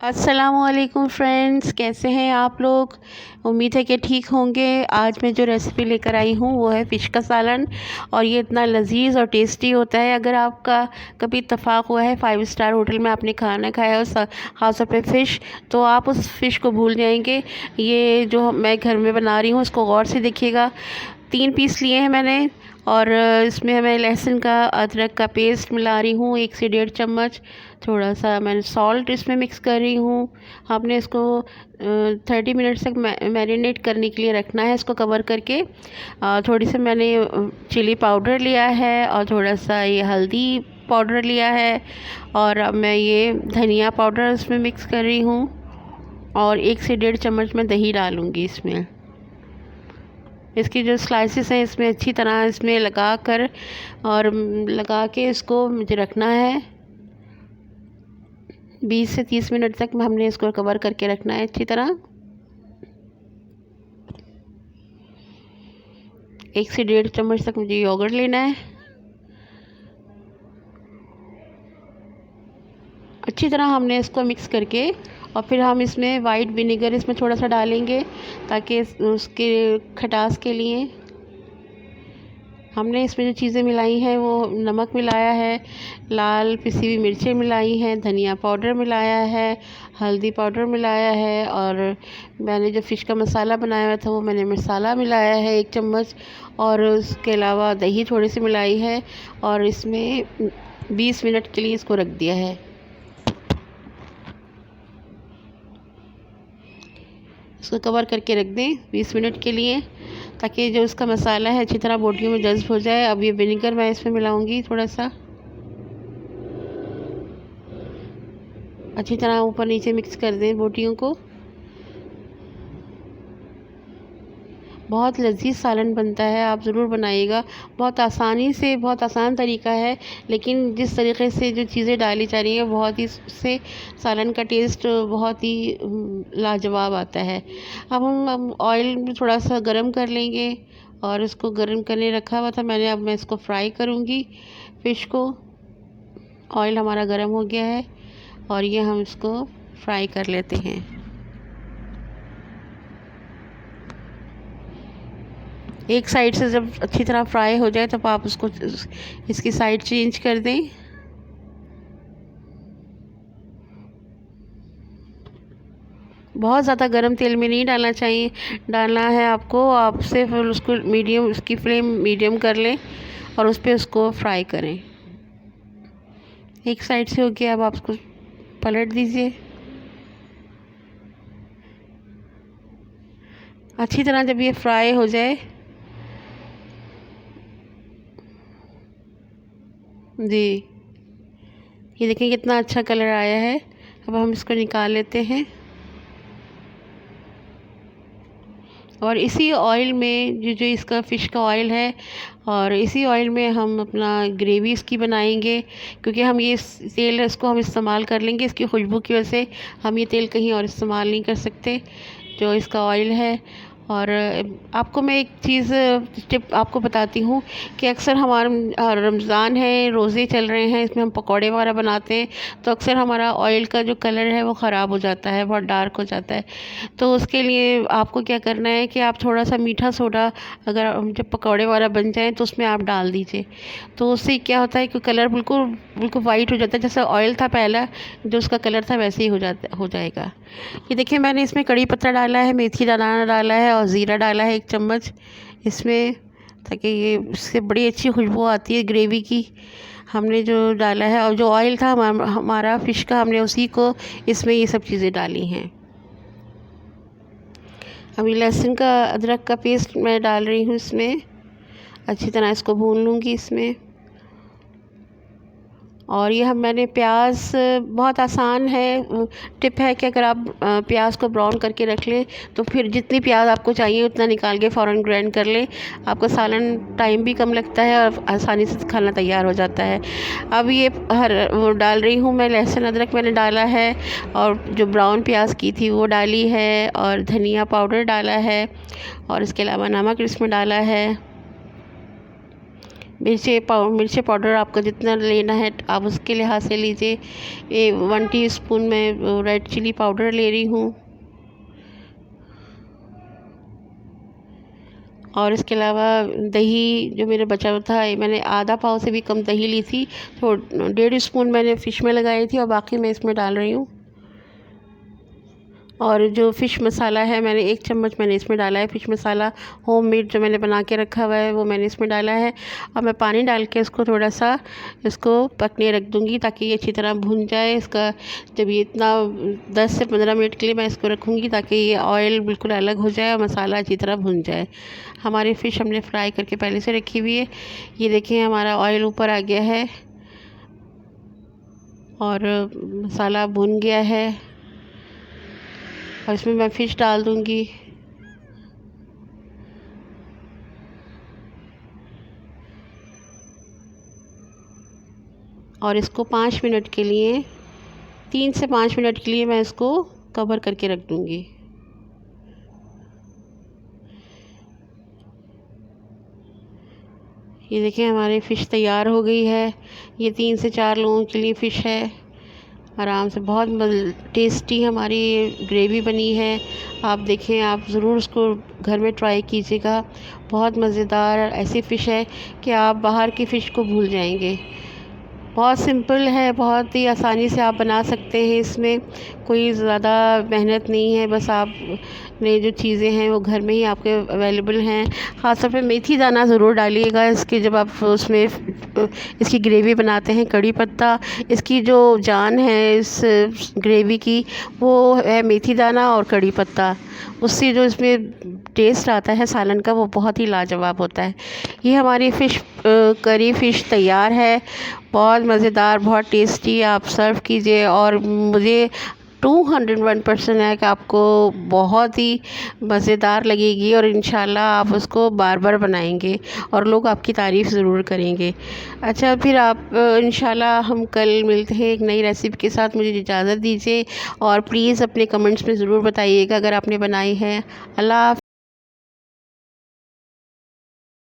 अस्सलामुअलैकुम फ्रेंड्स, कैसे हैं आप लोग। उम्मीद है कि ठीक होंगे। आज मैं जो रेसिपी लेकर आई हूँ वो है फ़िश का सालन। और ये इतना लजीज और टेस्टी होता है। अगर आपका कभी इत्तेफाक हुआ है 5 स्टार होटल में आपने खाना खाया और ख़ास तौर पे फ़िश, तो आप उस फ़िश को भूल जाएंगे। ये जो मैं घर में बना रही हूँ इसको गौर से देखिएगा। 3 पीस लिए हैं मैंने। और इसमें मैं लहसुन का अदरक का पेस्ट मिला रही हूँ 1 से 1.5 चम्मच। थोड़ा सा मैं सॉल्ट इसमें मिक्स कर रही हूँ। आपने इसको 30 मिनट तक मैरिनेट करने के लिए रखना है, इसको कवर करके। थोड़ी सी मैंने चिली पाउडर लिया है और थोड़ा सा ये हल्दी पाउडर लिया है। और अब मैं ये धनिया पाउडर इसमें मिक्स कर रही हूँ। और 1 से 1.5 चम्मच मैं दही डालूँगी इसमें। इसकी जो स्लाइसेस हैं इसमें अच्छी तरह इसमें लगा कर और लगा के इसको मुझे रखना है। 20 से 30 मिनट तक हमने इसको कवर करके रखना है अच्छी तरह। 1 से 1.5 चम्मच तक मुझे योगर्ट लेना है। अच्छी तरह हमने इसको मिक्स करके और फिर हम इसमें वाइट विनेगर इसमें थोड़ा सा डालेंगे ताकि उसके खटास के लिए। हमने इसमें जो चीज़ें मिलाई हैं वो नमक मिलाया है, लाल पिसी हुई मिर्चें मिलाई हैं, धनिया पाउडर मिलाया है, हल्दी पाउडर मिलाया है। और मैंने जो फ़िश का मसाला बनाया हुआ था वो मैंने मसाला मिलाया है 1 चम्मच। और उसके अलावा दही थोड़ी सी मिलाई है। और इसमें 20 मिनट के लिए इसको रख दिया है। इसको कवर करके रख दें 20 मिनट के लिए ताकि जो उसका मसाला है अच्छी तरह बोटियों में जज्ब हो जाए। अब ये विनेगर मैं इसमें मिलाऊंगी थोड़ा सा। अच्छी तरह ऊपर नीचे मिक्स कर दें बोटियों को। बहुत लजीज सालन बनता है, आप ज़रूर बनाइएगा। बहुत आसानी से, बहुत आसान तरीका है, लेकिन जिस तरीके से जो चीज़ें डाली जा रही हैं बहुत ही उससे सालन का टेस्ट बहुत ही लाजवाब आता है। अब हम ऑयल में थोड़ा सा गरम कर लेंगे और इसको गरम करने रखा हुआ था मैंने। अब मैं इसको फ्राई करूँगी फ़िश को। ऑयल हमारा गरम हो गया है और ये हम इसको फ्राई कर लेते हैं। एक साइड से जब अच्छी तरह फ्राई हो जाए तब आप उसको इसकी साइड चेंज कर दें। बहुत ज़्यादा गर्म तेल में नहीं डालना चाहिए, डालना है आपको। आप सिर्फ उसको मीडियम, उसकी फ्लेम मीडियम कर लें और उस पर उसको फ्राई करें। एक साइड से हो गया, अब आप उसको पलट दीजिए। अच्छी तरह जब ये फ्राई हो जाए, जी ये देखें कितना अच्छा कलर आया है। अब हम इसको निकाल लेते हैं और इसी ऑयल में जो जो इसका फ़िश का ऑयल है और इसी ऑयल में हम अपना ग्रेवी इसकी बनाएंगे। क्योंकि हम ये तेल इसको हम इस्तेमाल कर लेंगे, इसकी खुशबू की वजह से हम ये तेल कहीं और इस्तेमाल नहीं कर सकते जो इसका ऑयल है। और आपको मैं एक चीज़ टिप आपको बताती हूँ कि अक्सर हमारा रमज़ान है, रोज़े चल रहे हैं, इसमें हम पकौड़े वगैरह बनाते हैं तो अक्सर हमारा ऑयल का जो कलर है वो ख़राब हो जाता है, बहुत डार्क हो जाता है। तो उसके लिए आपको क्या करना है कि आप थोड़ा सा मीठा सोडा, अगर जब पकौड़े वगैरह बन जाएँ तो उसमें आप डाल दीजिए। तो उससे क्या होता है कि कलर बिल्कुल बिल्कुल वाइट हो जाता है, जैसे ऑयल था पहला जो उसका कलर था वैसे ही हो जाएगा। ये देखिए मैंने इसमें कड़ी पत्ता डाला है, मेथी दाना डाला है और ज़ीरा डाला है 1 चम्मच इसमें, ताकि ये इससे बड़ी अच्छी खुशबू आती है ग्रेवी की। हमने जो डाला है और जो ऑयल था हमारा फ़िश का, हमने उसी को इसमें ये सब चीज़ें डाली हैं। अभी लहसुन का अदरक का पेस्ट मैं डाल रही हूँ इसमें। अच्छी तरह इसको भून लूँगी इसमें। और ये हम मैंने प्याज, बहुत आसान है, टिप है कि अगर आप प्याज को ब्राउन करके रख लें तो फिर जितनी प्याज आपको चाहिए उतना निकाल के फ़ौरन ग्राइंड कर लें। आपका सालन टाइम भी कम लगता है और आसानी से खाना तैयार हो जाता है। अब ये वो डाल रही हूँ मैं, लहसुन अदरक मैंने डाला है और जो ब्राउन प्याज की थी वो डाली है और धनिया पाउडर डाला है और इसके अलावा नमक इसमें डाला है। मिर्ची पाउडर आपको जितना लेना है आप उसके लिहाज से लीजिए। 1 टीस्पून मैं रेड चिली पाउडर ले रही हूँ, और इसके अलावा दही जो मेरा बचा हुआ था, मैंने आधा पाव से भी कम दही ली थी, तो 1.5 स्पून मैंने फ़िश में लगाई थी और बाकी मैं इसमें डाल रही हूँ। और जो फ़िश मसाला है, मैंने 1 चम्मच मैंने इसमें डाला है। फ़िश मसाला होममेड जो मैंने बना के रखा हुआ है वो मैंने इसमें डाला है। अब मैं पानी डाल के इसको थोड़ा सा पकने रख दूँगी ताकि ये अच्छी तरह भुन जाए। इसका जब ये इतना 10 से 15 मिनट के लिए मैं इसको रखूँगी ताकि ये ऑयल बिल्कुल अलग हो जाए और मसाला अच्छी तरह भुन जाए। हमारी फ़िश हमने फ्राई करके पहले से रखी हुई है। ये देखें हमारा ऑयल ऊपर आ गया है और मसाला भुन गया है, और इसमें मैं फ़िश डाल दूँगी। और इसको 5 मिनट के लिए 3 से 5 मिनट के लिए मैं इसको कवर करके रख दूँगी। ये देखें हमारी फ़िश तैयार हो गई है। ये 3 से 4 लोगों के लिए फ़िश है। आराम से बहुत टेस्टी हमारी ग्रेवी बनी है। आप देखें, आप ज़रूर उसको घर में ट्राई कीजिएगा। बहुत मज़ेदार ऐसी फ़िश है कि आप बाहर की फ़िश को भूल जाएंगे। बहुत सिंपल है, बहुत ही आसानी से आप बना सकते हैं। इसमें कोई ज़्यादा मेहनत नहीं है, बस आप ने जो चीज़ें हैं वो घर में ही आपके अवेलेबल हैं। ख़ास तौर पे मेथी दाना ज़रूर डालिएगा इसके, जब आप उसमें इसकी ग्रेवी बनाते हैं। कड़ी पत्ता, इसकी जो जान है इस ग्रेवी की वो है मेथी दाना और कड़ी पत्ता। उससे जो इसमें टेस्ट आता है सालन का वो बहुत ही लाजवाब होता है। ये हमारी फ़िश करी फ़िश तैयार है। बहुत मज़ेदार, बहुत टेस्टी। आप सर्व कीजिए और मुझे 201% है कि आपको बहुत ही मज़ेदार लगेगी और इंशाल्लाह आप उसको बार बार बनाएंगे और लोग आपकी तारीफ़ ज़रूर करेंगे। अच्छा, फिर आप इंशाल्लाह हम कल मिलते हैं एक नई रेसिपी के साथ। मुझे इजाज़त दीजिए और प्लीज़ अपने कमेंट्स में ज़रूर बताइएगा अगर आपने बनाई है। अल्लाह।